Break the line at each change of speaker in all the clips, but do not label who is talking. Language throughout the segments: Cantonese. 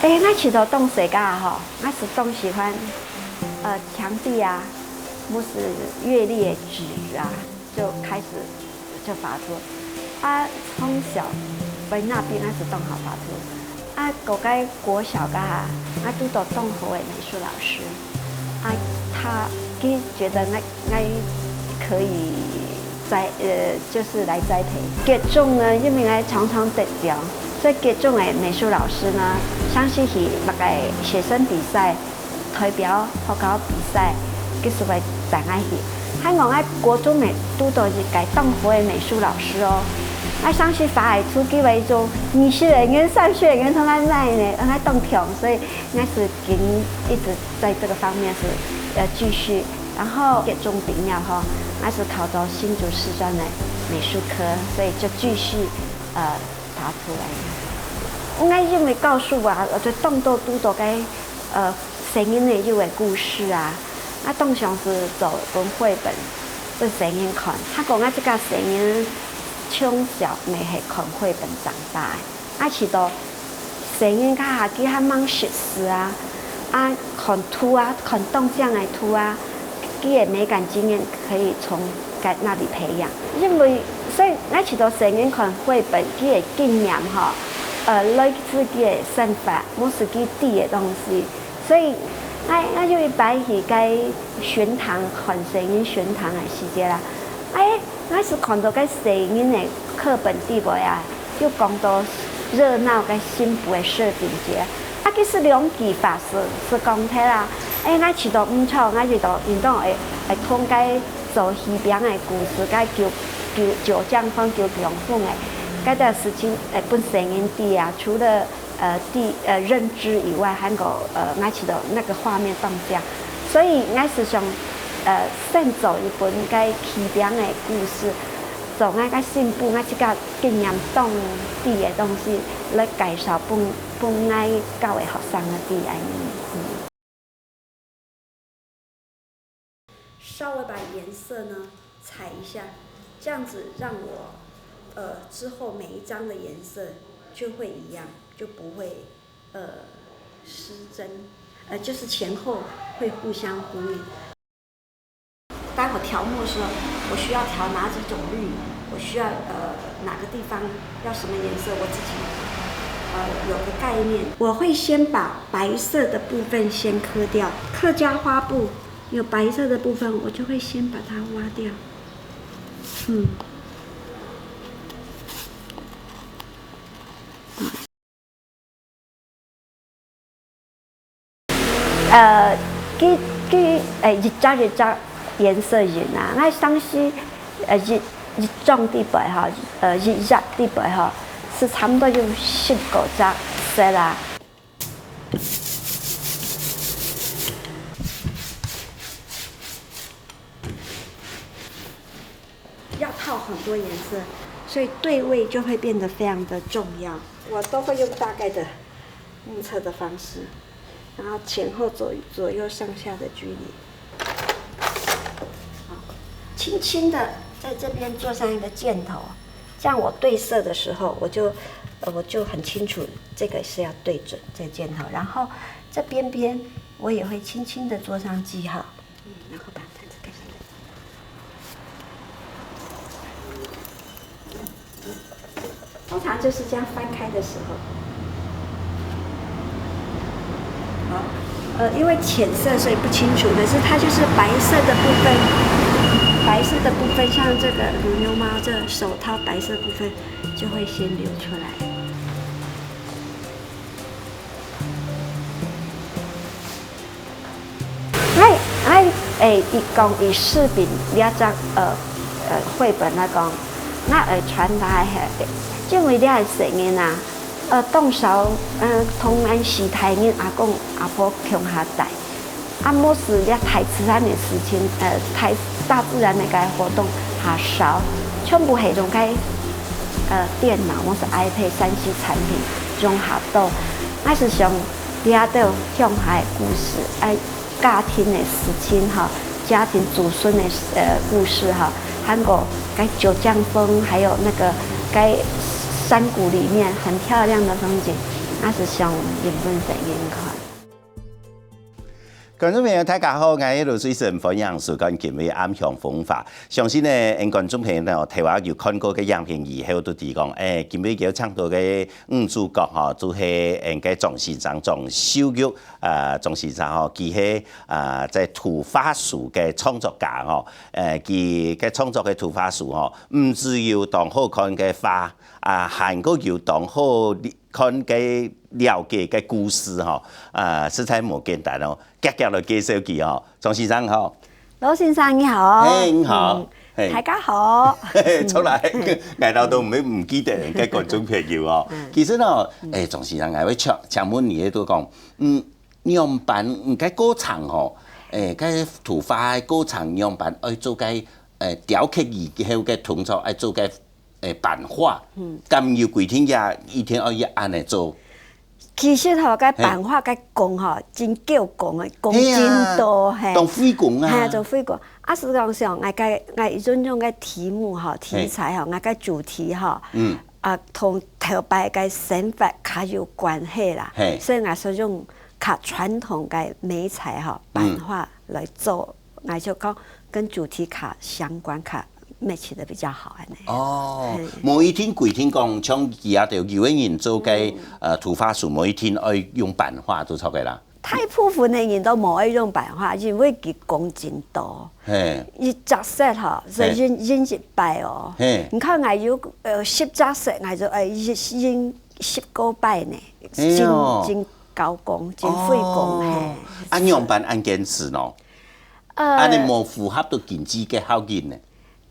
我起头动谁干哈？我是动喜欢墙壁啊，或是阅历纸啊，就开始就发作。从小在那边是动好发作。狗该国小噶，都到动好的美术老师。他觉得可以就是来栽培。各种呢，因为常常得奖。所以各种的美术老师呢，像是那个学生比赛、代表报告比赛，其实会展开去。还我国中的都到是改动活的美术老师哦。像是法海出机为做艺术人员、上学人员从来那呢，动条，所以是一直在这个方面是继续。然后各种比了哈，是考到新竹师专的美术科，所以就继续爬出来。我因为告诉我就动到都到该声音的有的故事啊，通常是做本绘本，做声音看。他讲这个声音从小咪系看绘本长大的，是到声音较下机较忙学识啊，看图啊，看动向的图啊，佢的美感经验可以从那里培养。因为所以是到声音看绘本，佢的经验哈。类似嘅身法，冇自己啲嘅东西，所以我就会摆起该学堂看声音学堂的时间啦。我是看到该声音的课本底部啊，就讲到热闹该新妇的设定节。其实两技法是讲起啦。我去到唔错，我去到运动会通该做戏边的故事，该九江风、九龙凤的。该段时间本声音低啊，除了认知以外，还有我起到那个画面动向，所以我是想先做一本该起点的故事，做我个进步，我这个经验动地的东西来介绍本我教的学生的地安稍微把颜色呢踩一下，这样子让我。之后每一张的颜色就会一样，就不会失真，就是前后会互相呼应。待会调墨的时候，我需要调哪几种绿，我需要哪个地方要什么颜色，我自己有个概念。我会先把白色的部分先刻掉，客家花布有白色的部分，我就会先把它挖掉。日杂颜色人啊，我相信日中地白哈，日杂地白哈，是差不多有19杂色啦。要套很多颜色，所以对位就会变得非常的重要。我都会用大概的目测的方式。然后前后左右上下的距离，好，轻轻的在这边做上一个箭头，这样我对色的时候，我就很清楚这个是要对准这箭头，然后这边边我也会轻轻的做上记号，然后把它盖上来。通常就是这样翻开的时候。因为浅色所以不清楚，可是它就是白色的部分，像这个乳牛毛这手套白色部分就会先流出来。以视频了只绘本来讲，会传达的，因为你系声音啊。动手，同安时台人阿公阿婆乡下带，莫是了太自然的事情，太大自然的个活动下少，全部系用个电脑或是 iPad 3C 产品融合到，是想了到乡下的故事，家庭的事情哈，家庭祖孙的故事哈，还有该九江风，还有那个该。山谷里面很漂亮的风景，那是上日本电影看。
观众朋友，大家好，我係羅水成分享時間健美暗向方法。相信呢，觀眾朋友呢，台灣有看過嘅影片以後都提講，健美叫唱到嘅主角吼，就係嘅莊先生莊小玉莊先生吼，佢係在圖畫書嘅創作家吼，佢嘅創作嘅圖畫書吼，唔只要當好看嘅畫，還個要當好看嘅了解嘅故事吼，實在冇簡單哦。夾夾來介紹佢哦，莊先生好，
羅先生你好，
你好，
大家好。
出來，捱到都唔記得人嘅觀眾朋友哦。其實哦，莊先生，我會請問你都講，樣板唔該歌場吼，該圖畫歌場樣板愛做該雕刻以後嘅動作愛做該版畫，咁要幾天呀？一天要按嚟做。
其實吼，個版畫個工吼真叫工誒，工真多嘿。
當飛工啊！
係做飛工。實際上，我一種種個題目吼、題材吼，我個主題吼，同頭擺個身法較有關係啦。所以我所用較傳統個媒材吼版畫來做，我就講跟主題較相關較。match 得比較好安尼。哦，
每一天幾天講，像而家就有個人做嘅圖畫書，每一天愛用版畫都錯嘅啦。
大部分嘅人都冇愛用版畫，因為佢工真多。伊雜色吼，所以印一擺哦。你看我有10雜色，我就愛印10個擺呢，真高工，真費工嘿。
按樣版按堅持咯。安尼冇符合到經濟嘅效應呢？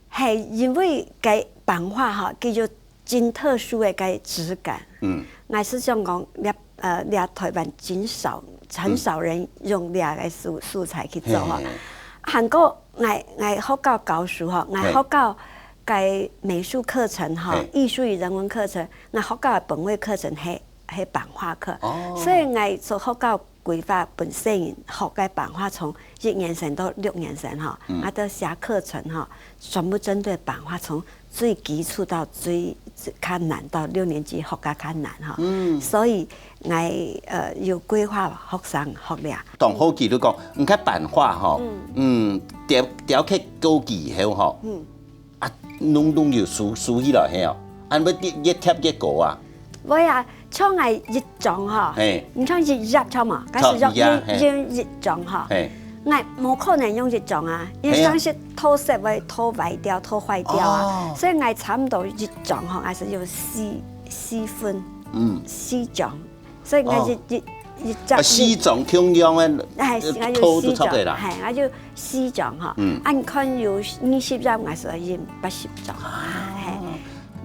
係因為個版畫吼，叫做真特殊嘅個質感。我是想講，倆台灣很少人用倆個素材去做吼。韓國我學教教書吼，我學教個美術課程吼，藝術與人文課程，我學教本位課程係版畫課，所以我所學教規劃本身學個版畫從1年生到6年生吼，我都寫課程吼，全部針對版畫從最基礎到最較難到6年級學較難吼，所以我要規劃學生學倆。
當好記都講，唔睇版畫吼，雕刻高技巧吼，弄要數起來係哦，按乜越貼越高啊？
喂啊！像我日種吼，你像日錯嘛，嗰時用日種吼，我冇可能用日種啊，因為當時塗色會塗壞掉、塗壞掉啊，所以我差唔多日種吼，我是用絲粉、絲種，所以我日
絲種同樣嘅塗都出嚟啦，
係我就絲種吼，按看有20張，我是用80種，係。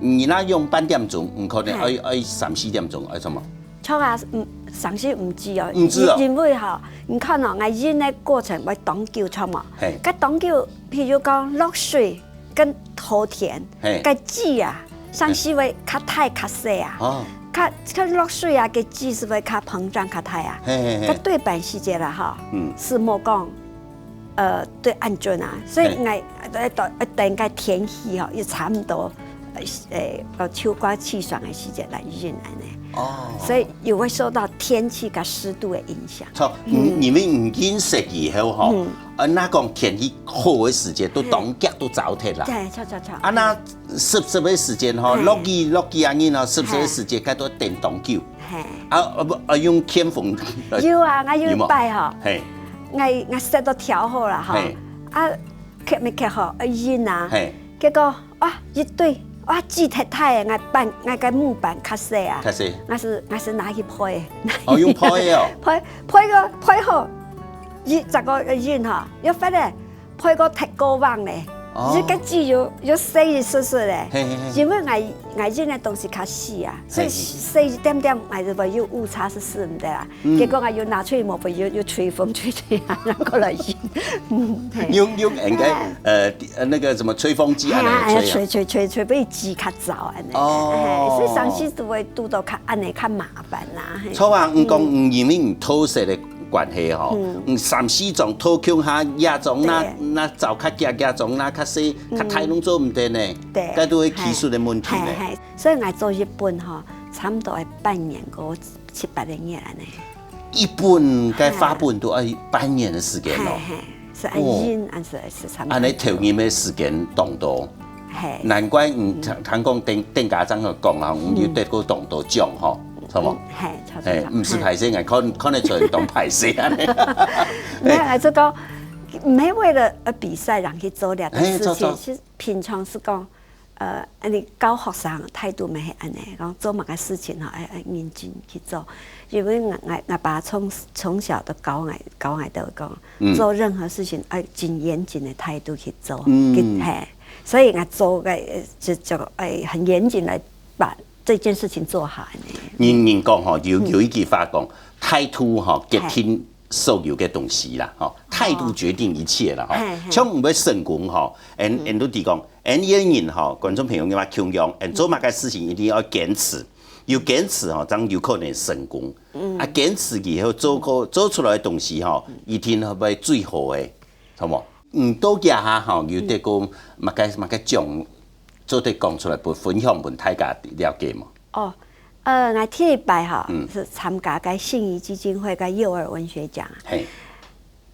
你那用半點鐘，唔可能愛3、4點鐘，愛什麼？
錯啊，3、4唔知哦。
唔知哦。
因為吼，你看哦，我演嘅過程會當叫錯嘛。係。個當叫，譬如講落水跟土田，個紙啊，上時會較大較細啊。哦。較落水啊，個紙是會較膨脹較大啊。個對版時節啦，哈。是冇講，對安全啊，所以我等個天氣吼，要差唔多。秋瓜氣爽嘅時節來運安尼，所以又會受到天氣跟濕度嘅影響。錯，
你們唔飲食以後吼，那講天氣好嘅時節都當腳都糟蹋啦。
係，錯。
那濕嘅時間吼，落雨啊呢，濕嘅時節該都電動腳。係。用天風。
有啊，我有擺吼。係。我色都調好啦吼，吸咪吸好，飲啊。係。結果哇，一堆。哇，紙太太嘅，我個木板較細啊，我是拿去配。
哦，用配哦。
配好，10個人哈，要發咧配個鐵鍋網咧，呢個紙要細細咧，因為我印嘅東西較細啊，所以細一點點，我就話要誤差是4唔得啦。結果我要拿出去冇，要吹風吹啊，然後過來印。
用人嘅那個什麼吹風機啊，
吹，俾紙較早安尼。哦，所以上次都會拄到較安尼較麻煩啦。
錯啊，唔講唔因為唔塗色嘅關係吼，3、4種塗強下亞種那就較夾種那較細較太攏做唔得呢，該都會技術嘅問題呢。
所以我做日本吼，差唔多係半年個7、8年安尼。
一本该发本都要半年的时间咯。
是按印，按是差不多。
安尼调研的时间长多。难怪听讲店家长就讲啦，有得过当多奖吼，是无？唔是排泄，看得出来当排泄安尼。
没有，就讲没为了比赛让去做两的事情，是平常是讲，你教学生态度咪系安尼，讲做某个事情吼，要认真去做。因为我爸从小都教我都讲，做任何事情要尽严谨的态度去做，所以我做嘅就很严谨来把这件事情做好。
人讲吼，有一句话讲，态度吼决定所有嘅东西啦，吼，态度决定一切啦，吼。像唔要成功吼，人都提讲，一个人吼，观众朋友嘅话强调，做乜嘅事情一定要坚持，有坚持吼，才有可能成功。坚持以后做出来嘅东西吼，一定係最好嘅，好冇？多家下吼，有得个乜嘅奖，做得讲出来，分享俾大家了解嘛。
我第一摆哈是参加个信宜基金会个幼儿文学奖。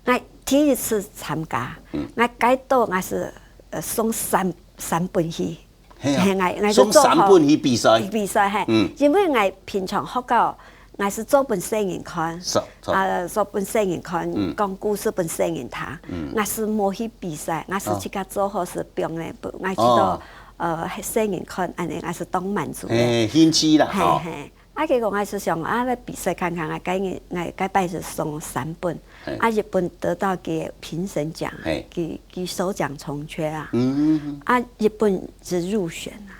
我第一次参加，我该到我是送三本去，
送3本去比赛。
比赛因为我平常学到。我是做本摄影刊，做本摄影刊，讲故事本摄影堂。我是冇去比赛，我是去甲做好是表的，我知道摄影刊安尼，我是当满足的。
兴趣啦，
结果我是想来比赛看看，我该摆是送3本，一本得到给评审奖，给首奖重缺啊，一本是入选啊。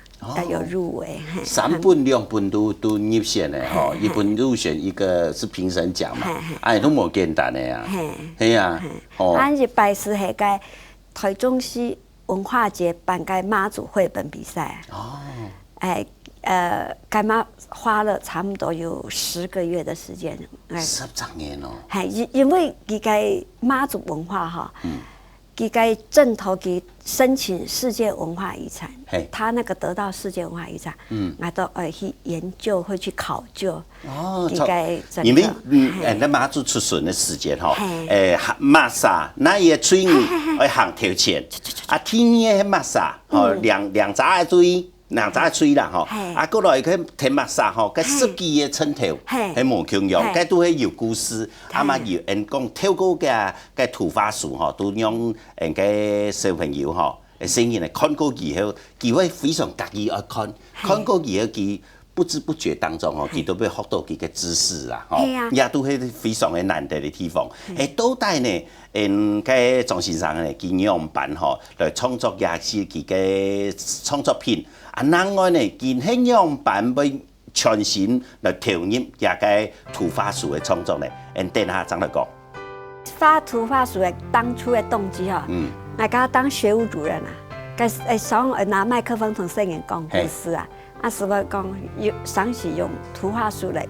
有入围
，3本2本都入选的吼，一本入选，一个是评审奖嘛，都冇简单的呀，系啊，
俺一摆是系个台中市文化节办个妈祖绘本比赛，干妈花了差不多有10个月的时间
，10年哦，
因为佢个妈祖文化哈。佢该正头给申请世界文化遗产，他那个得到世界文化遗产，我都去研究，会去考究。
因为那马祖出巡的时间哈，马萨那也水要行头前，天年马萨两扎的水。两扎水啦吼，过来去天马沙吼，个设计的称头，系无穷用，个都系有故事，嘛有人讲透过个图画书吼，都让个小朋友吼，声音来看过以后，佢会非常得意爱看过以后佢不知不觉当中吼，佢都被学到佢嘅知识啦，吼，也都系非常嘅难得嘅地方。到底呢，个庄先生呢，佢用办吼来创作也是佢嘅创作品。另外呢，佢係用辦俾全新來投入也個圖畫書嘅創作呢，等下怎來講？
發圖畫書嘅當初嘅動機哈，我家當學務主任啊，想拿麥克風同攝影講故事啊，是我講想起用圖畫書來，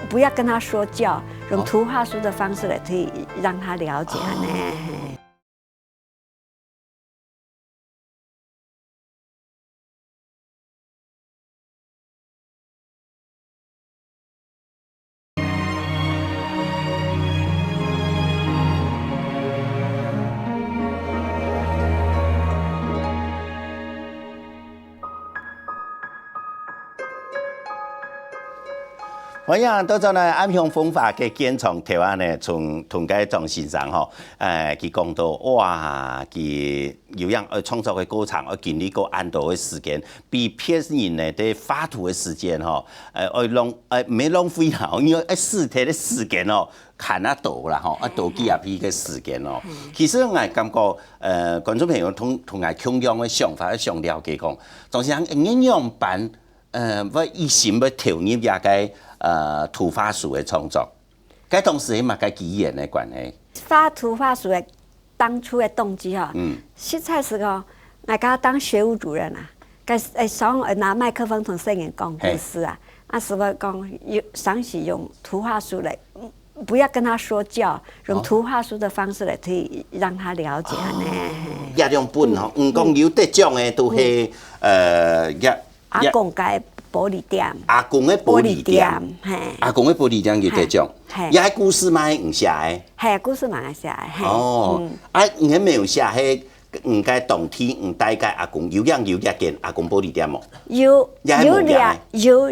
不要跟他說教，用圖畫書的方式來可以讓他了解呢。
欢迎到咗呢安乡风化嘅建厂台湾呢，同个庄先生吼，佢讲到哇，佢有样创作嘅过程，经历过安多嘅时间，比别人呢啲画图嘅时间吼，没浪费啦，因为试题嘅时间哦，看得到啦吼，多几啊批嘅时间哦。其实我感觉观众朋友同我同样嘅想法，想了解讲，庄先生应样办我一心要投入也个。圖畫書嘅創作，佢同時係嘛個語言嘅關係。
發圖畫書嘅當初嘅動機哈，實在是個我家當學務主任啊，想拿麥克風同攝影講故事啊，是我講想起用圖畫書來，不要跟他說教，用圖畫書的方式來可以讓他了解呢。
一兩本吼，唔講有得獎嘅都係
講解。玻璃店，
阿公的玻璃店，
嘿，
阿公的玻璃店就这种，也系故事嘛，唔写的。
系故事嘛写的。
哦，啊，你没有写迄唔该冬天唔大概阿公有养间阿公玻璃店哦。
有俩有俩
个。有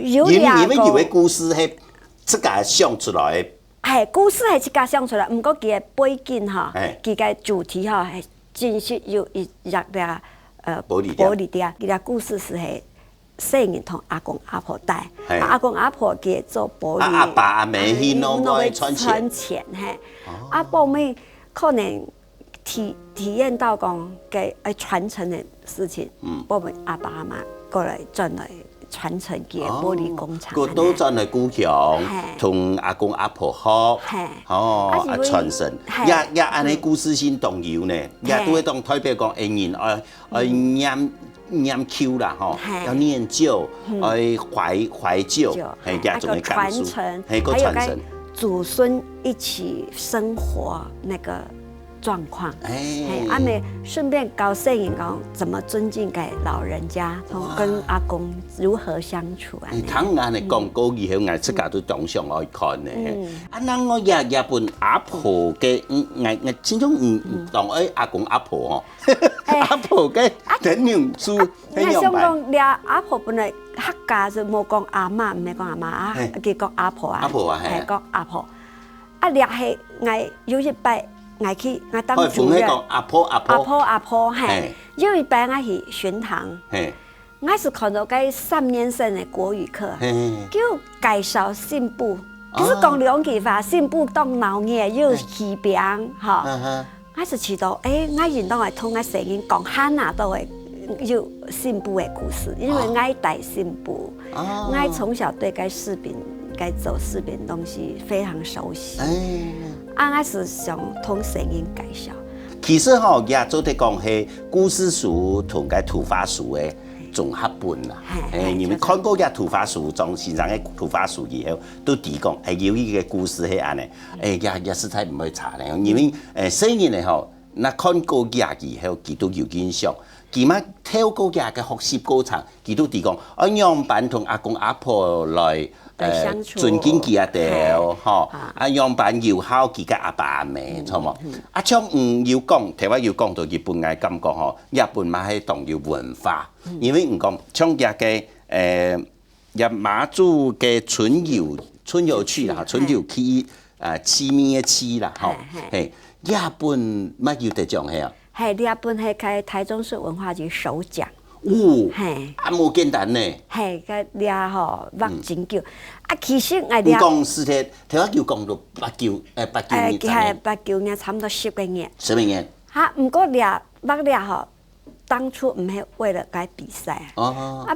的故事系自家想出来的。
系故事系自家想出来，毋过佢嘅背景吼，佢嘅主题吼系真实有一俩玻璃店，佢俩故事是系。细人同阿公阿婆带，阿公阿婆给做玻璃，
阿爸阿妹去弄来赚
钱，嘿，阿爸妹可能体验到讲给传承的事情，我们阿爸阿妈过来转来传承给玻璃工厂，
个都转来故乡，同阿公阿婆好，传承，也安尼故事性动摇呢，也都会当代表讲人爱念旧啦吼，要念旧，怀旧，系家种的传承，
还有跟祖孙一起生活那个状况，阿妹顺便教细人讲怎么尊敬给老人家，跟阿公如何相处啊？
听安尼讲过以后，我自家都当上爱看呢。啊，那我也本阿婆嘅，我始终唔当阿公阿婆哦。阿婆嘅等样子，
你想讲俩阿婆本来客家就冇讲阿嬷，唔系讲阿嬷啊，佢讲阿婆啊，系讲阿婆。啊，俩系我有一摆我去我当主任，
阿婆，
嘿，有一摆我去巡堂，我是看到个3年生的国语课，叫介绍信步，就是讲两句话，信步当老嘢要起病，哈。我是知道，我原当系同我成人讲汉那都会有信步的故事，因为我带信步，我从小对该视频、该走视频东西非常熟悉。我是想同成人介绍。
其实吼，也做得讲系故事书同个图画书的综合本啦。你们看过个图画书，从线上嘅图画书以后，都提讲有一个故事係安尼，也实在唔会查咧，因为细人嚟吼，那看过嘅以後，佢都有印象。佢嘛透過嘅學習過程，佢都提講，樣板同阿公阿婆來尊敬佢哋，吼，樣板要孝佢嘅阿爸阿妹，錯冇？像要講，台灣要講到日本嘅感覺吼，日本嘛係當要文化，因為唔講像嘅日馬祖嘅春遊區啦，春遊區市面嘅市啦，吼，係日本乜要得講係啊？
係日本係開台中市文化局首獎。
係，冇簡單呢。
係個掠吼獲真久，其實我
掠。講是睇台灣叫講到
89年，差唔多10個年。
10個年。
唔過掠吼，當初唔係為了該比賽。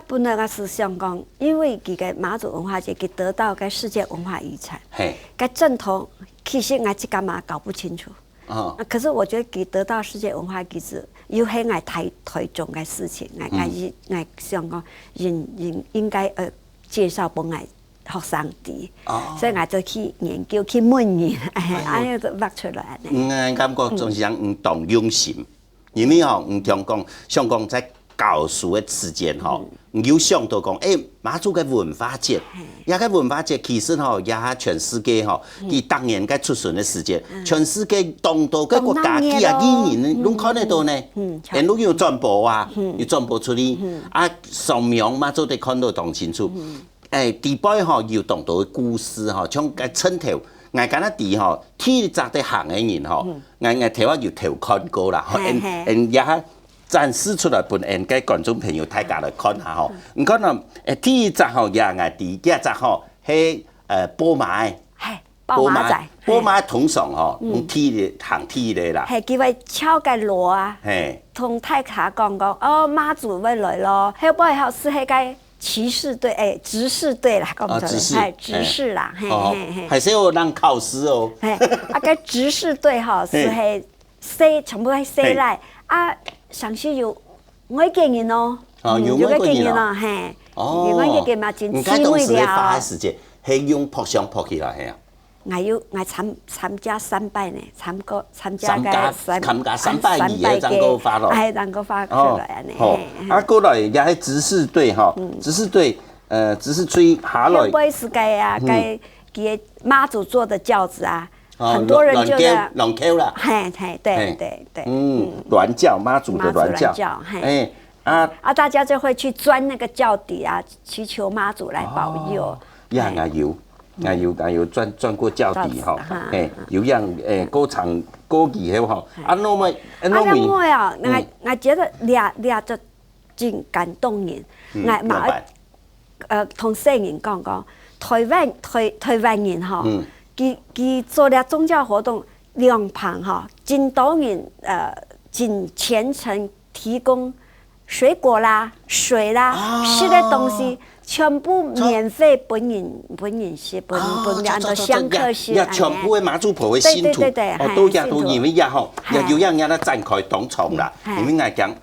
本來我是想講，因為佢個馬祖文化節，佢得到個世界文化遺產。係。個正統其實我自己嘛搞不清楚。可是我覺得佢得到世界文化遺產，又係我台中嘅事情，我想講應該介紹俾我學生啲，所以我就去研究去問人，安尼就挖出來。
我感覺總是講唔同用心，因為吼唔同講，想講在教書嘅時間吼，有想到講，馬祖嘅文化節，也個文化節其實吼也係全世界吼，佢當年嘅出巡嘅時間，全世界當到嘅國家幾啊幾年，攏看得到呢，人都要轉播啊，要轉播出嚟，上面馬祖都看到當清楚，第擺吼要當到嘅故事吼，像個村頭。我講得啲吼，天澤的行嘅人吼，我台灣要偷看過啦，也展示出來，俾人嘅觀眾朋友大家來看下吼。唔講啦，第一集吼也係第一集吼係寶馬嘅，寶馬通常吼用行鐵嘅啦。
係叫佢敲個鑼啊，同太下講媽祖要來咯，後背後是係個騎士隊，執事隊啦，講錯係執事啦，
係需要人考試哦。
個執事隊吼是係西全部係西來上次有外國人咯，
有外國人
咯，係，有外國人嘛真智慧了。
係用撲上撲起來係啊。
我參加3拜呢，參加
3拜2嘅能夠發落，
係能夠發出來呢。
過來也係執事隊吼，執事隊只是吹下来。
不会是该啊，该给妈祖做的轿子啊，很多人就
乱扣啦。
嘿，对。
銮轿，妈祖的銮轿，
大家就会去钻那个轿底啊，祈求妈祖来保佑。
也有钻过轿底吼，有样歌唱歌艺的吼，那么
我觉得俩就真感动人，同世人讲，台湾人吼，佢做了宗教活动，两旁吼，真多人真虔诚提供水果啦、水啦，吃的东西。全部免费本人是本两的香客是，
也全部的马祖婆的信徒，都因为也吼，也有样咧展开当场啦。因为讲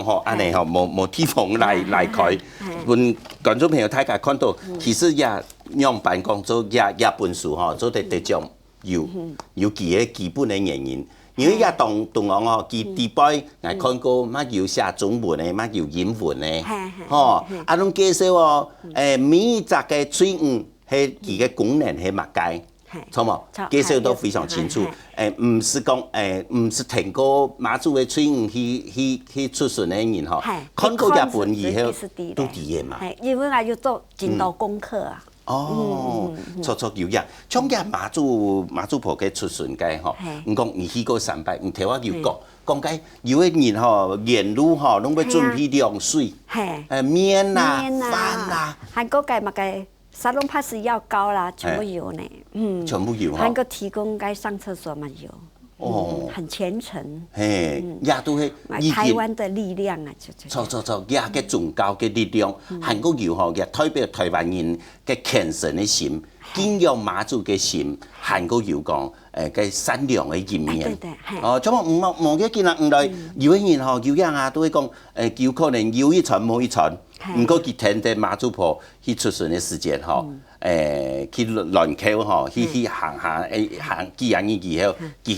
吼，安尼吼，无地方来开。阮观众朋友大家看到，其实也样板讲做也本事吼，做得奖有几个基本的原因。因为也同行哦，佢迪拜我看過乜要寫中文嘅，乜要英文嘅，吼，攏介紹哦，每一隻嘅水壺係佢嘅功能係乜嘅，錯冇？介紹都非常清楚。唔是講唔是聽過馬祖嘅水壺去出巡嘅人吼，看過日本以後都啲嘅嘛。
因為我要做真多功課啊。
錯有樣，像嘅馬祖婆嘅出巡嘅吼，唔講你去過3擺，唔聽我要講解有嘅人吼，沿路吼，攏要準備涼水，麵啦、飯啦，
韓國嘅嘛嘅沙龍帕斯藥膏啦，全部有呢，
全部有。
韓國提供嘅上廁所嘛有。很虔誠。
嘿，也都係
台灣的力量啊，
錯，也嘅宗教嘅力量，韓國有吼，也代表台灣人嘅虔誠嘅心，敬仰媽祖嘅心，韓國有講嘅善良嘅一面。咁啊唔記得見啦，唔來有啲人吼，有樣啊都會講有可能有一傳冇一傳，唔過佢聽တဲ့媽祖婆去出巡嘅時間吼。去亂扣吼，去行幾樣嘢以後，佢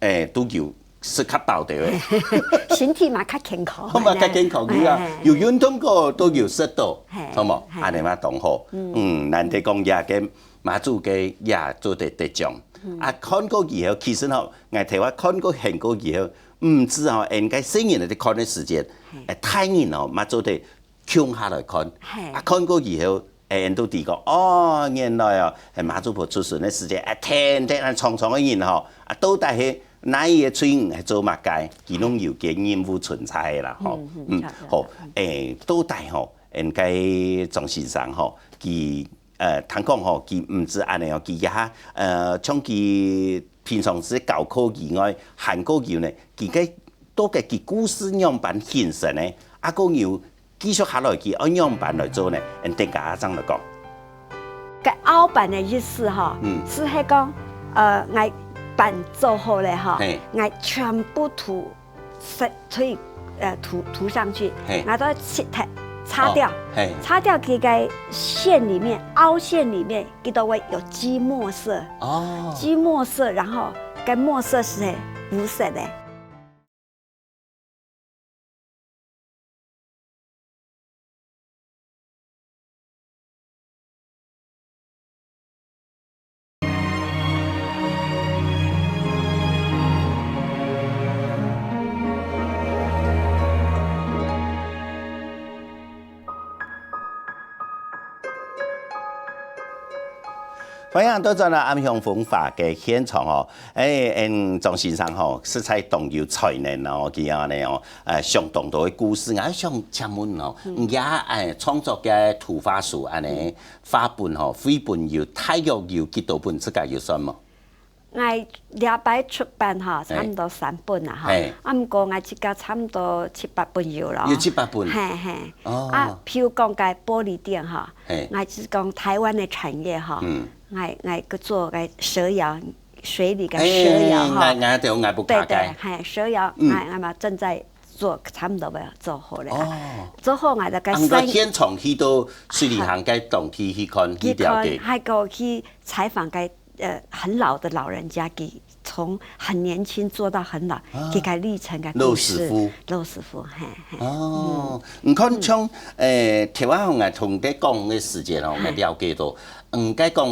嘅都叫適刻到地嘅。
身體嘛較健康。
嘛較健康啲啊，有運動過都要適度，好冇？安尼嘛當好。難得講也嘅馬祖嘅也做得獎。看過以後，其實吼，我睇話看過行過以後，唔知吼應該細人嚟睇看嘅時間，大人吼嘛做得強下來看，看過以後。人都提過，原來啊，係馬祖婆出巡嘅時間，天長嘅人吼，到底係哪一個水壺係做乜嘅？佢攏有嘅任務存在啦，吼，好，到底吼，應該莊先生吼，佢聽講吼，佢唔止安尼哦，佢也像佢平常時教課以外，韓國有呢，佢嘅多嘅佢故事樣板形成呢，個有。繼續下來，佢按樣板來做呢，定價阿張來講。
個凹板的意思哈，是係講我板做好咧哈，我全部塗上去，我都擦掉，擦掉佢個線裡面凹線裡面，佢都會有基墨色，基墨色，然後個墨色是無色的。
歡迎到咗啦暗香風化嘅現場哦，莊先生吼實在動有才能哦，佢安尼哦，相當多嘅故事，我想請問哦，也創作嘅圖畫書安尼畫本吼，繪本有大約有幾多本？自家有算冇？
我兩擺出版哈，差唔多3本啦哈，唔過我自家差唔多7、8本有咯。
有7、8本。
譬如講嘅玻璃店哈，我只講台灣嘅產業哈。我個做個蛇窯，水裡嘅蛇窯哈，對，蛇窯，我嘛正在做，差唔多要做好咧。做好我就個
現場去到水里行嘅當地去看，去了解，
還個去採訪個很老的老人家，佢从很年轻做到很老，给他历程个
陆
故事。
师傅，
陆师傅，嘿嘿。
哦，你看像台湾我同在讲的时间哦，我了解到，该讲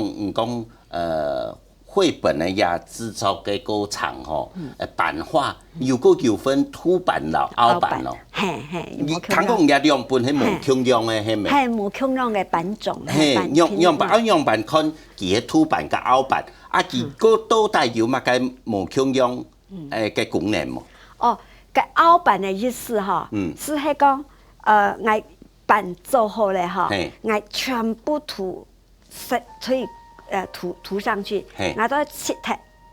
绘本的也制作嘅过程吼，版画又个有分凸版咯、凹版咯。
嘿嘿，
你听讲也样本係無共樣嘅係咪？
係無共樣嘅版種。
嘿，樣版看佢嘅凸版甲凹版，佢個都帶有乜嘅無共樣嘅功能冇？
哦，個凹版嘅意思哈，是係講我版做好咧哈，我全部所以塗上去，我都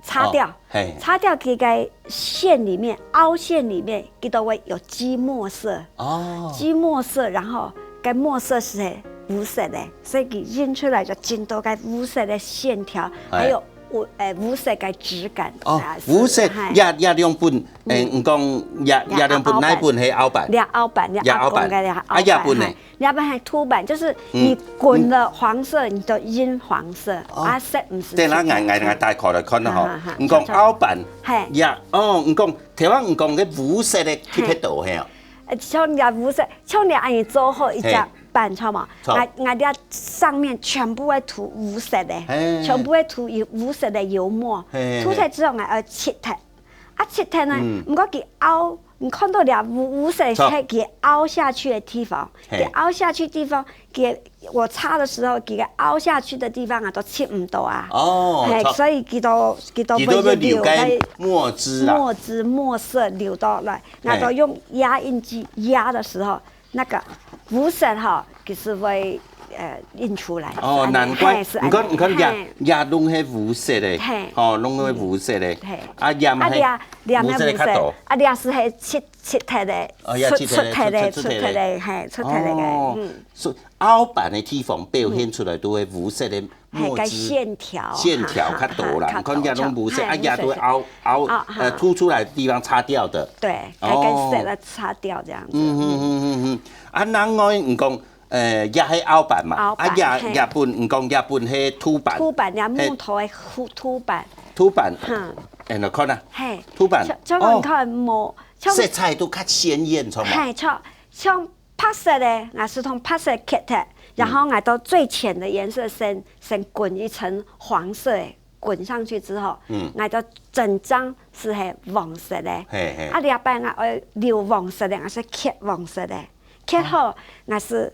擦掉，擦掉這個線裡面凹線裡面，佢都會有積墨色。哦，積墨色，然後個墨色是無色的，所以佢印出來就真多個無色的線條，還有無色嘅質感。
哦，無色也兩本，唔講也兩本，哪一本係凹版？
也凹版，也凹版嘅也凹版。也本呢？也本係凸版，就是你滾了黃色，你就印黃色，色唔是。
對啦，我大概來看啦嗬，唔講凹版，也唔講台灣唔講嘅無色嘅貼喺度係啊。
像你無色，像你按做好一隻版錯嘛，我哋上面全部會塗無色的，全部會塗無色的油墨，塗出來之後我要切它，切它呢，唔過佢凹。你看到了無色係給凹下去的地方，給凹下去地方，給我擦的時候，給個凹下去的地方啊，都切唔到啊。哦，所以佢都會流喺墨色流到來，那都用壓印機壓的時候，那個無色哈，就是會印出來。
哦，難怪，你看也弄係無色的，哦，弄係無色的，也無色的較多，
也是係切體的，出體嘅，
所以凹版的地方表現出來都係無色的墨汁，
線條
較多啦。你看也弄無色，也都凹凸出來的地方擦掉的。
對，跟色來擦掉這樣子。
另外唔講。也係凹版嘛，日本唔講日本係凸版，
凸版也木頭嘅凸版，
凸版，你看啊，凸版，
你看冇，
色彩都較鮮豔，錯嘛？
係，像白色的，我是從白色切的，然後我到最淺的顏色先滾一層黃色的，滾上去之後，我到整張是係黃色的，另一半我留黃色的，我是切黃色的，切後我是。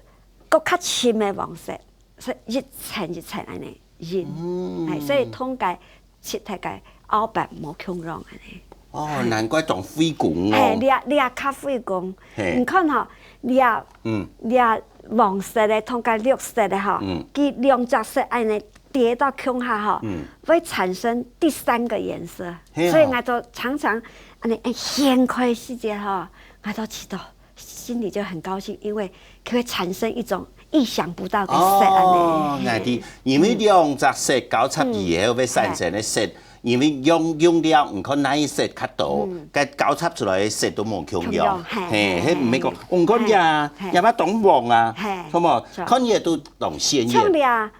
個較淺嘅黃色，所以一層一層安尼印，所以通介切體嘅凹版冇共樣安尼。
哦，難怪仲費工哦。
係，你較費工。你看吼，你黃色嘅通介綠色嘅吼，佢兩隻色安尼疊到胸下吼，會產生第三個顏色。所以我就常常安尼掀開細節吼，我都知道。心裡就很高興，因為佢會產生一種意想不到嘅色
哦，啱啲，因為兩隻色交叉以後會產生嘅色，因為用了唔看哪一色較多，佢交叉出來嘅色都冇共樣，係唔係講？我講也乜當黃啊，好冇？看嘢都當鮮豔。
像倆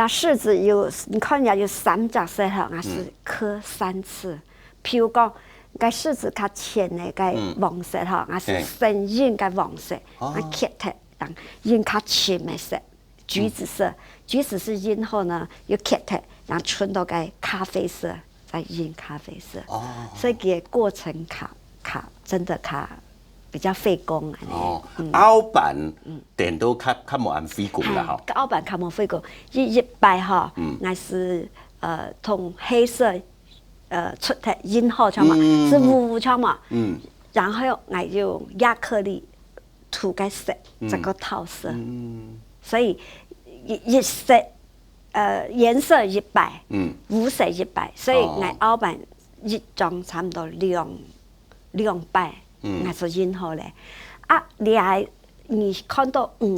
柿子有，你看也有三隻色嚇，我是刻3次，譬如講。個柿子較淺的個黃色吼，我是先印個黃色，我切它，然後印較淺的色，橘子色，橘子是印後呢又切它，然後存到個咖啡色，再印咖啡色。哦，所以個過程真的比較費工啊。
哦，凹版電都較冇咁費工啦吼。
凹版較冇費工，一擺吼，我是同黑色。出體印後嘛，是烏槍嘛，然後我用亞克力塗個色，整個套色，所以一色顏色100，無色100，所以我凹版一張差唔多200，我就印好咧。你看到五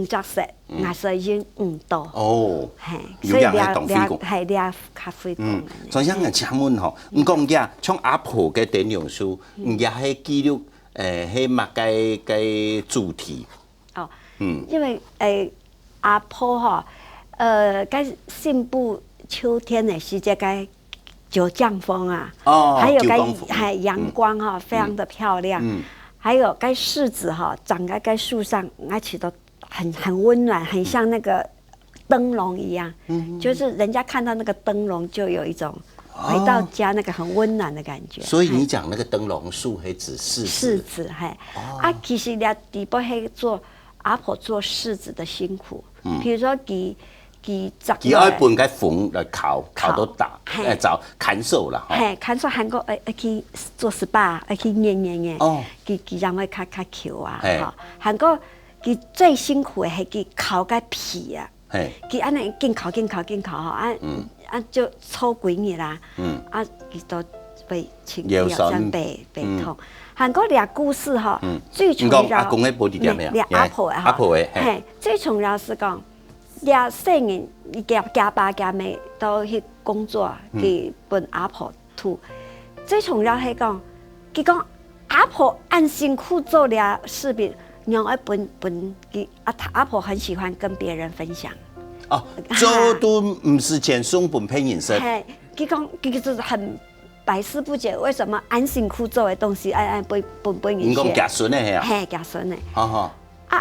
隻色，我是印5道。哦，
所以係
較費工。
所以我請問吼，唔講嘢，像阿婆嘅電影書，也係記錄係乜嘅主題？
哦，因為阿婆吼，該信步秋天的時節，該九降风啊，
还
有阳光哈，非常的漂亮。还有该柿子哈，长在该树上，而且都很温暖，很像那个灯笼一样。就是人家看到那个灯笼，就有一种回到家那个很温暖的感觉。
所以你讲那个灯笼树，还指柿
子，其实俩底部还做阿婆做柿子的辛苦，比如说佢
爱分cái缝来烤到大，找砍手啦。
砍手韩国去做 SPA， 去捏。佢让我卡球啊，韩国佢最辛苦的係佢烤個皮啊，佢安尼緊烤吼，就抽幾日啦，佢都被清掉，真被痛。韓國倆故事吼，最重要，
阿公嘅保利點咩？
阿婆嘅，最重要是講。倆細人，家爸家妹都去工作，去幫阿婆吐。最重要係講，佢講阿婆按辛苦做倆視頻，讓我幫佢阿婆很喜歡跟別人分享。
做都唔是錢送本配人生。
佢講佢就是很百思不解，為什麼按辛苦做的東西，幫人學。
你講家孫嘅係
家孫嘅。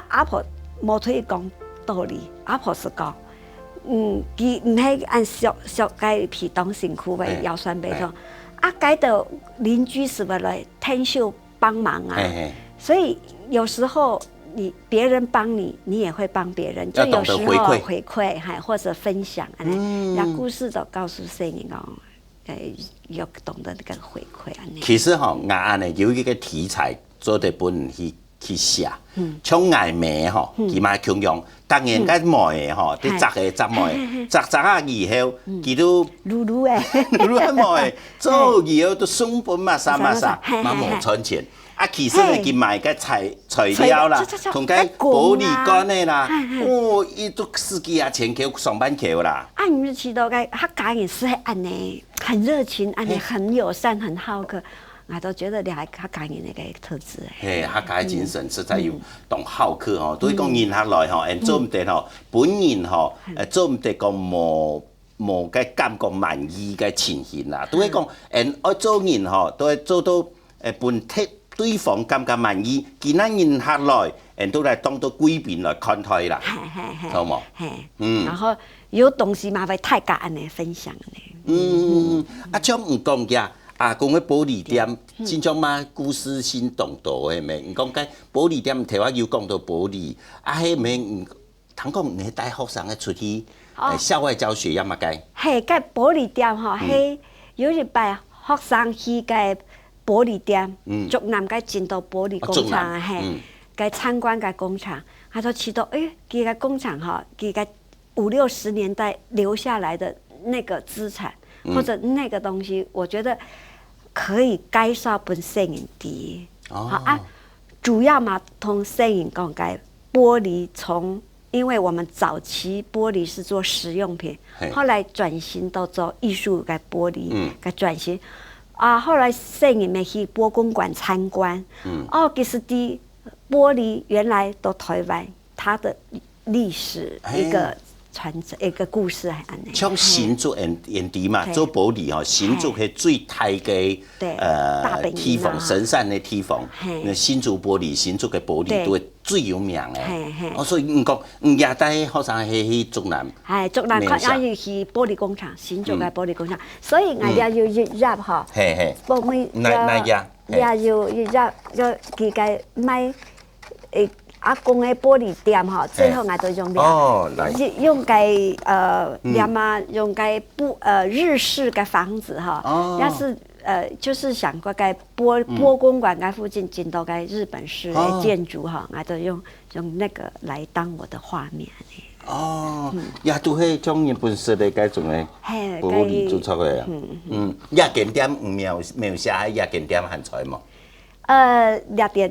阿婆冇同佢講道理，阿婆是講，佢唔係按小該皮當辛苦為腰酸背痛，該的鄰居是為了天秀幫忙啊，所以有時候別人幫你，你也會幫別人，就有時候回饋或者分享，那故事就告訴細人講，要懂得那個回饋啊。
其實亞呢有一個題材做得本人去寫，像藝眉吼，佢嘛強用，當然個梅吼，啲摘梅，摘啊以後，佢都
嚕嚕
嘅梅，做以後都送本嘛沙，嘛冇賺錢。其實你佢賣個材料啦，同個玻璃乾嘅啦，伊都十幾啊千塊上萬塊啦。
你們知道個客家人是安尼，很熱情，安尼很友善，很好客。我都覺得你係客家人嘅個特質誒。
客家精神實在要當好客吼，對講人客來吼，做唔得吼，本人吼，做唔得個無個感覺滿意嘅情形啦。對講，愛做人吼，都係做到本體對方感覺滿意，其他人客來，都來當到貴賓來看待啦，好冇？
然後有東西嘛，為大家安尼分享咧。
將唔講嘅。講個玻璃店，真種嘛故事性動盪嘅咩？唔講個玻璃店，台灣要講到玻璃，係咪？通講你帶學生嘅出去校外教學，有乜計？
係個玻璃店吼，係有一擺學生去個玻璃店，竹南個進到玻璃工廠係個參觀個工廠，他就知道佢個工廠吼，佢個50、60年代留下來的那個資產或者那個東西，我覺得。可以介紹本細人啲，主要嘛同細人講解玻璃因為我們早期玻璃是做實用品，後來轉型到做藝術嘅玻璃嘅轉型，後來細人咪去玻公館參觀，其實啲玻璃原來到台灣，它的歷史一個。一個故事係安尼。像新竹原地嘛，做玻璃吼，新竹係最大嘅地方，神山嘅地方。新竹玻璃，新竹嘅玻璃都係最有名嘅。所以唔講，也帶學生去竹南。係竹南，佢要去玻璃工廠，新竹嘅玻璃工廠。所以我哋要入嗬，幫佢也要佢嘅買阿公嘅玻璃店吼，最後我都用用日式嘅房子哈，要是就是想過個玻公館嘅附近見到個日本式嘅建築哈，我都用那個來當我的畫面。
也都係將日本式嘅嗰種嘅玻璃做出嚟啊。夜景點沒有寫喺夜景點現在冇。
夜店。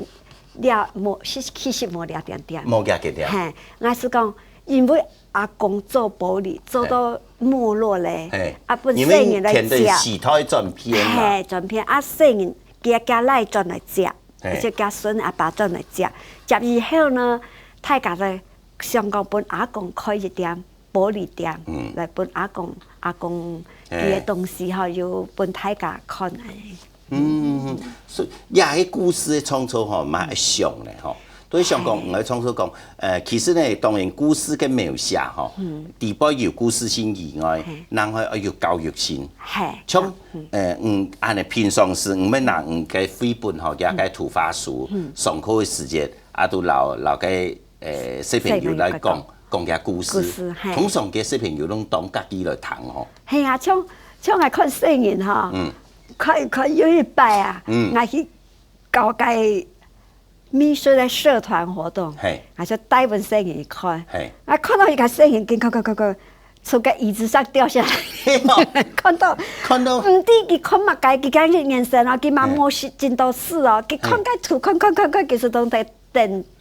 其實冇兩點，
冇兩點。
我是講，因為阿公做玻璃做到沒落咧，本細人來食，
時代轉變啦。
轉變，細人家來轉來食，而且家孫阿爸轉來食，食以後呢，大家咧想講本阿公開一點玻玻璃店来分阿公伊的东西吼，又分大家看诶。
所以也迄故事的创作吼，蛮想咧吼。对想讲，我创作讲，其实呢，当然故事嘅描写吼，除咗有故事性以外，然後要有教育性。像安尼平常時，我們人嘅繪本吼，也嘅圖畫書，上課嘅時間，都留嘅小朋友來講嘅故事。通常嘅小朋友攏當家己來讀吼。係
啊，像我看細人吼，看有一擺啊，我去教界。秘書的社團活動，我就帶本聖經看，看到一個聖經，佢從個椅子上掉下來，看到，唔知佢看乜嘅，佢講眼神啊，佢嘛冇見到事哦，佢看個圖，看，其實都在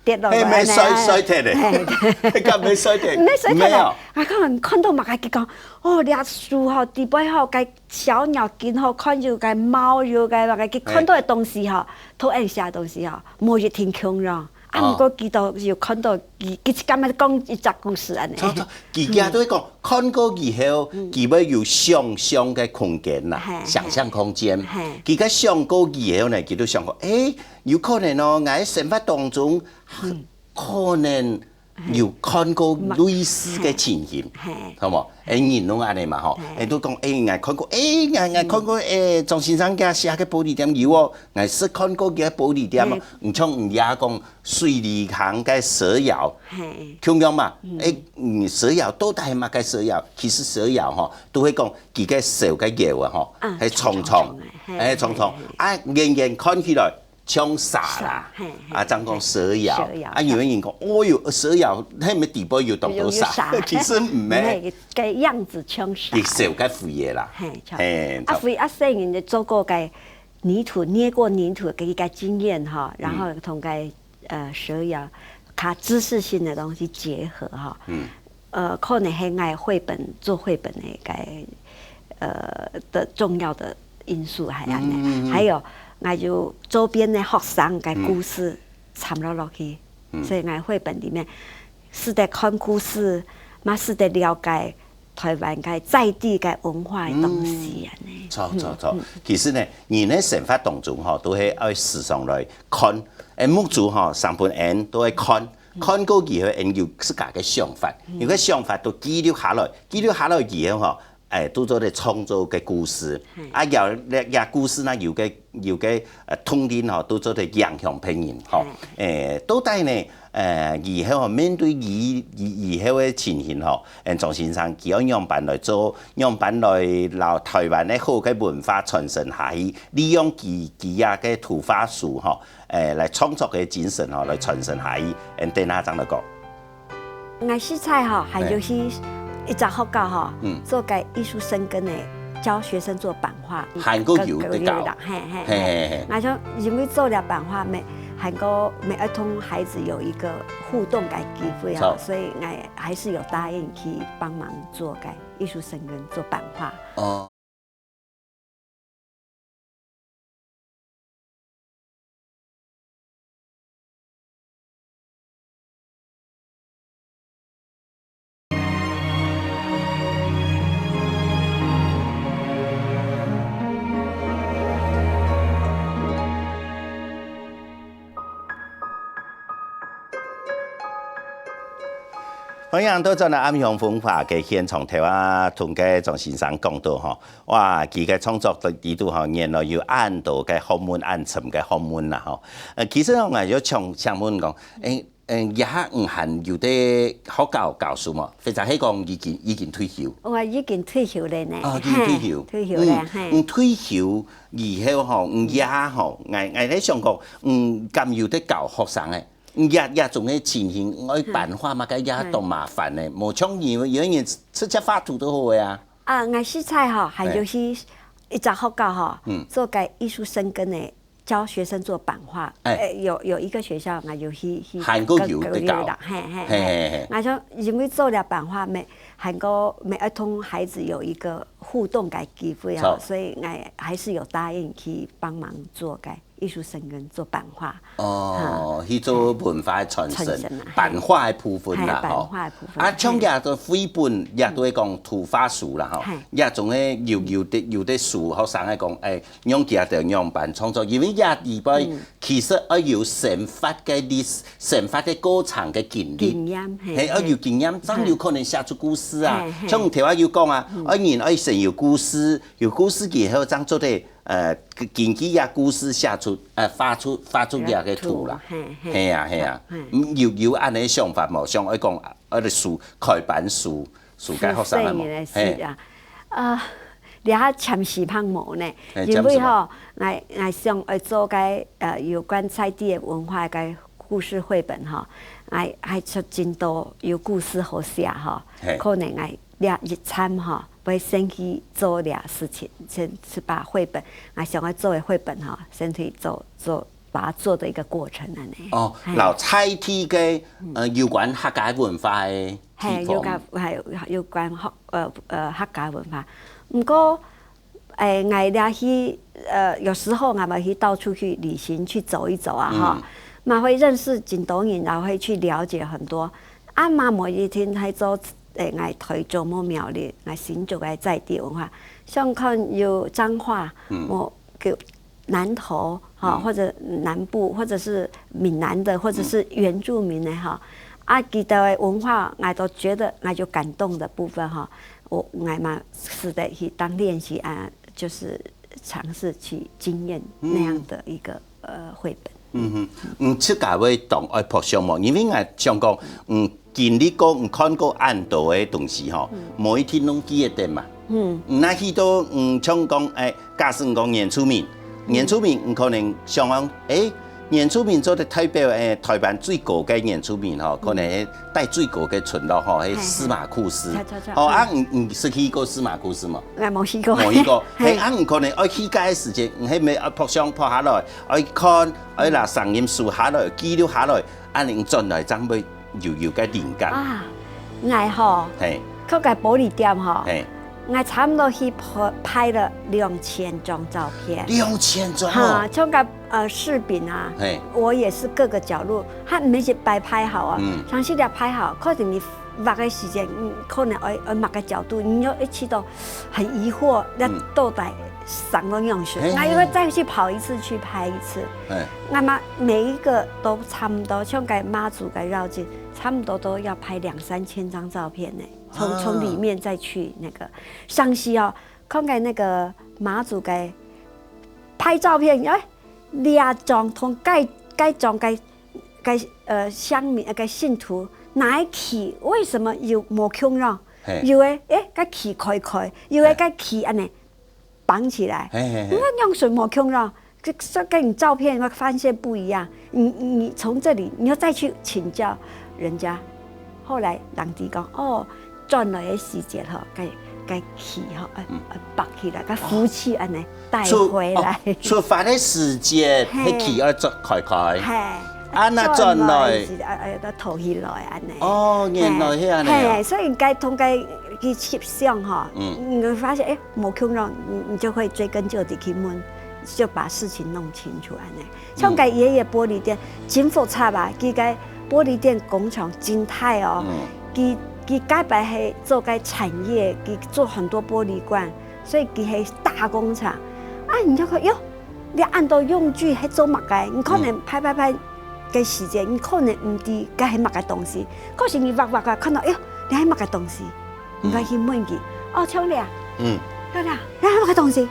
跌落來咧。
衰跌咧，咁沒衰跌，
沒有。我看到乜嘅，佢講，哦，啲樹吼，地背後個小鳥見吼，看住個貓又個乜嘅，佢看到嘅東西吼，都按下東西吼，冇一天空咯。啊，唔過佢都又看到，佢咁樣講一隻故事安尼。
佢家都講，看過以後，佢要有想象嘅空間啦，想象空間。佢家想過以後呢，佢都想過，有可能哦，我喺生活當中可能有看過類似嘅情形，好冇？人攏安尼嘛吼，都講我看過，我看過莊先生家寫嘅玻璃店有哦，我是看過嘅玻璃店哦，唔像唔也講水泥行嘅蛇窯，同樣嘛，蛇窯到底係乜嘅蛇窯？其實蛇窯吼，都會講佢嘅手嘅窯啊吼，係重，人看起來。槍殺啦，怎講蛇窯？有人講，哦喲，蛇窯係咪地波要動到殺？其實唔係，
嘅樣子槍殺。
佢少嘅副嘢啦，
細人就做過嘅泥土，捏過泥土嘅一個經驗哈，然後同嘅蛇窯，它知識性嘅東西結合哈，可能係愛繪本做繪本的重要的因素係安尼，還有。我就周邊的學生嘅故事參落去，所以我繪本裡面是在看故事，嘛是在了解台灣嘅在地嘅文化嘅東西啊。
錯，其實呢，人喺生活當中吼，都係愛時常來看，目前吼上半年都係看過以後，有自家嘅想法，如果想法都記錄下來以後吼。都做啲創作嘅故事，有故事呢，有嘅通電嗬，都做啲影響別人嗬。到底呢，以後面對以後嘅情形嗬，莊先生佢要樣辦來做，樣辦來留台灣嘅好嘅文化傳承下去，利用佢嘅圖畫書嗬，來創作嘅精神嗬，來傳承下去。對哪張嚟講？
我食菜嗬，係就是。一直學教吼，做個藝術生根的，教學生做版畫。
韓國有得教，
我想因為做了版畫，韓國每兒童孩子有一個互動嘅機會啊，所以我還是有答應去幫忙做個藝術生根做版畫。
同樣都在暗鄉風化嘅現場頭啊，同嘅莊先生講到吼，哇，佢嘅創作喺度吼，原來要按到嘅學問按沉嘅學問啦吼。其實我係要想問講，也唔係有啲學教授嘛，或者係講已經退休。
我已經退休咧呢。
已經退休。
退休咧，
退休以後吼，也吼，我喺想講，咁有啲教學生嘅。也仲係情形，我辦畫嘛，梗也都麻煩咧，冇像有人出隻畫圖都好嘅啊。
我食菜吼，還就是一直學教吼，做個藝術生根嘅，教學生做版畫。有一個學校，我就去
韓國有得教。
我想因為做了版畫，韓國每兒童孩子有一個互动嘅機會啊，所以我還是有答應去幫忙做嘅藝術生根做版畫。
哦，去做文化嘅傳承，版畫嘅部分啦，吼。啊，像也做繪本，也都係講圖畫書啦，吼。也種咧有啲書，學生係講用佢哋用版創作，因為也而家其實要有成發嘅成發嘅過程嘅經驗，係要有經驗，真有可能寫出故事啊。像頭先要講啊，人要成有故事，有故事以後真做啲。根據呀故事寫出畫出呀個圖啦，係啊，有安尼想法冇？像我講，我哋書開版書給學生冇？
係啊，你下暫時碰冇呢？因為吼，我想要做嘅有關在地嘅文化嘅故事繪本吼，我出真多有故事好寫吼，可能我倆一參吼。會先去做倆事情，先去把繪本，我想要做嘅繪本哈，先去做，把它做的一個過程啊呢。
哦，留在地嘅有關客家文化嘅地方。
係有關客家文化。不過我倆去有時候我咪去到處去旅行去走一走啊哈，嘛會認識真多人，然後會去了解很多。啊嘛每一天喺做。我推做麼苗栗，我新竹嘅在地文化，像看有彰化，我叫南投哈，或者南部，或者是閩南的，或者是原住民的哈，啊，佢的文化我都覺得我就感動的部分哈，我嘛是的去當練習啊，就是嘗試去經驗那樣的一個繪本。
出家會當愛撲上網，因為我想講經歷過看過很多嘅東西吼，每一天攏記得嘛。那去到像講假使講原住民，原住民可能想講原住民做得代表台灣最高嘅原住民吼，可能帶最高嘅村落吼，係司馬庫斯。哦，是去過司馬庫斯嘛？
我冇去過。
冇去過，係可能愛去嘅時間，係咪撲上撲下來，愛看愛拿聲音書下來，記錄下來，你轉來準備。有嘅靈感啊！
我吼，佢個玻璃店吼，我差唔多去拍了2000張照片。
2000張
哈，像個視頻啊，我也是各個角落，它唔係白拍好啊，詳細地拍好，可能你畫嘅時間，可能愛某個角度，你要一起都很疑惑，那到底上到用水，我又再去跑一次，去拍一次。那麼每一個都差唔多，像個媽祖嘅繞境。差不多都要拍2-3千張照片呢，從裡面再去那個上溪哦，看看那個馬祖嘅拍照片，2張同該張該鄉民個信徒哪一期為什麼有冇恐讓？有誒個旗開，有誒個旗安尼綁起來，你用什麼恐讓？這跟你照片會發現不一樣。你從這裡你要再去請教。人家後來人哋講哦，轉來嘅時節吼，該氣吼，拔起來，個福氣安尼帶回來。
出發嘅時節，迄氣要做開，啊那轉來，
都頭起來安尼。
哦，原來係安尼。
係，所以該同該去攝像哈，你會發現冇空讓，你就會追根究底去問，就把事情弄清楚安尼。像個爺爺玻璃店，真複雜吧？佢個玻璃店工廠真大哦，佢改擺係做個產業，佢做很多玻璃罐，所以佢係大工廠。啊，你就看喲，你按到用具係做乜嘅？你可能拍嘅時間，你可能唔知佢係乜嘅東西。可是你畫嘅看到喲，你係乜嘅東西？你可以去問佢，哦，兄弟啊，兄弟啊，你係乜嘅東西？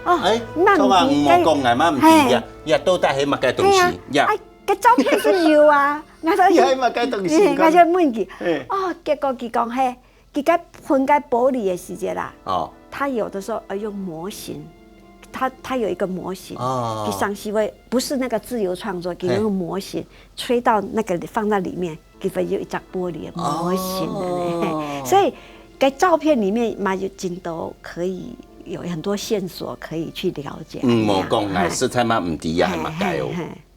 哦，
乜唔知？我講係乜唔知呀？呀，到底係乜嘅東西？呀，
個照片是有啊。我就
係乜嘅東西？
我就問佢，哦，結果佢講係，佢個分解玻璃嘅時間啦。哦，他有的時候要用模型，他有一個模型，佢上是會不是那個自由創作，佢用模型吹到那個放在裡面，佢會有一張玻璃嘅模型嘅咧。所以個照片裡面嘛，就真都可以有很多線索可以去了解。
冇講係色彩嘛唔啲呀，係乜嘅哦，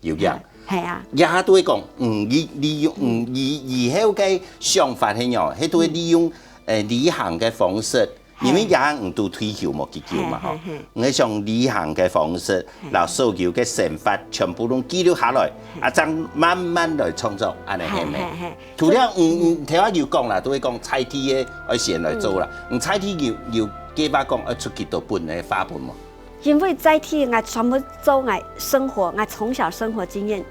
有樣。
係啊，
也都會講，利用以後嘅想法係樣，係都會利用旅行嘅方式，因为也唔都退休莫急救嘛吼，我想旅行嘅方式，然后所有嘅想法全部都记录下来，啊，再慢慢来创作，安尼係咪？除了聽我又講啦，都會講菜地嘅要先來做啦，菜地要幾把講要出幾多本嘅花本嘛？
因為在地我全部做我生活，我從小生活經驗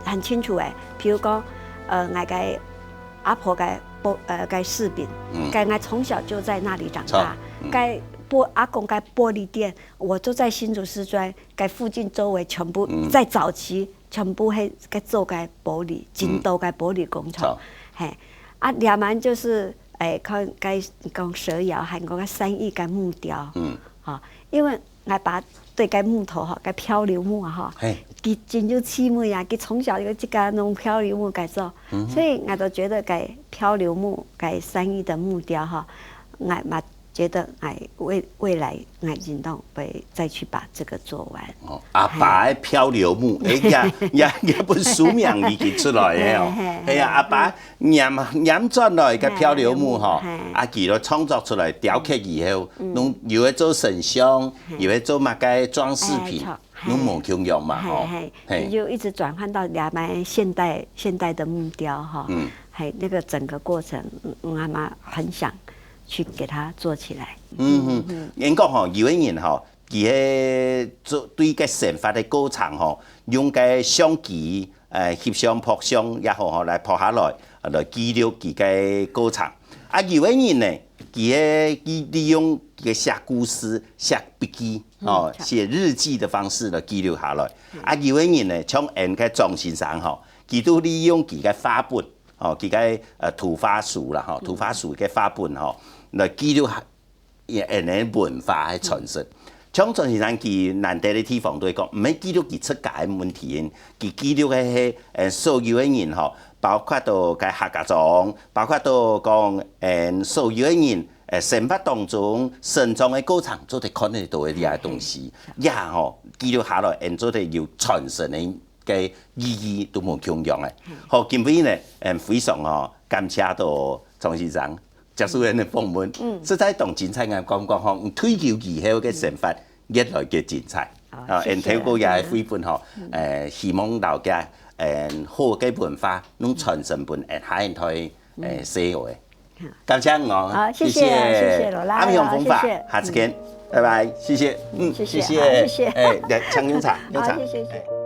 很清楚誒，譬如講我嘅阿婆嘅柿餅，我從小就在那裡長大，阿公嘅玻璃店，我都在新竹師專，附近周圍全部在早期全部係做嘅玻璃，真多嘅玻璃工廠，兩萬就是佢講蛇窯，還有個3億嘅木雕，因為我把對個木頭嗬，個漂流木啊嗬，佢真有趣味啊！佢從小有這個弄漂流木改造，所以我都覺得個漂流木、個3億的木雕嗬，我嘛覺得未來我應當會再去把這個做完。
哦，阿爸嘅漂流木，也本書名已經出來嘅哦。係啊，阿爸念轉來嘅漂流木嗬，阿佢都創作出來雕刻以後，侬又會做神像，又會做乜嘅裝飾品，侬冇共用嘛嗬。
係，就一直轉換到兩萬現代的木雕哈。係那個整個過程，我媽很想去給它做起來。
應該吼，有啲人吼，佢係做對個成法嘅過程吼，用個相機翕相、拍相也好吼，來拍下來記錄佢個過程。啊，有啲人呢，佢利用佢寫故事、寫筆記哦、寫日記的方式來記錄下來。啊，有啲人呢，像人嘅莊先生吼，佢都利用佢嘅畫本。哦，佢嘅圖畫書啦，吼，圖畫書嘅畫本吼，來記錄人嘅文化嘅傳承。像莊先生佢難得嘅地方都係講，唔係記錄佢出界嘅問題，佢記錄嘅係所有嘅人吼，包括到嘅客家莊，包括到講所有嘅人生活當中成長嘅過程，都係看得到嘅啲嘅東西，也吼記錄下來，然做係要傳承嘅。嘅意義都冇共用嘅，好，今日呢，非常感謝到莊先生接受人嘅訪問，實在同精彩嘅講講，推求以後嘅成法越來越精彩，透過也係繪本希望大家好嘅文化，弄傳承本下一代社會。感謝我，
謝謝羅拉，
安陽風法，下次見，拜拜，謝謝，
謝謝，
來搶飲茶，
好，謝謝。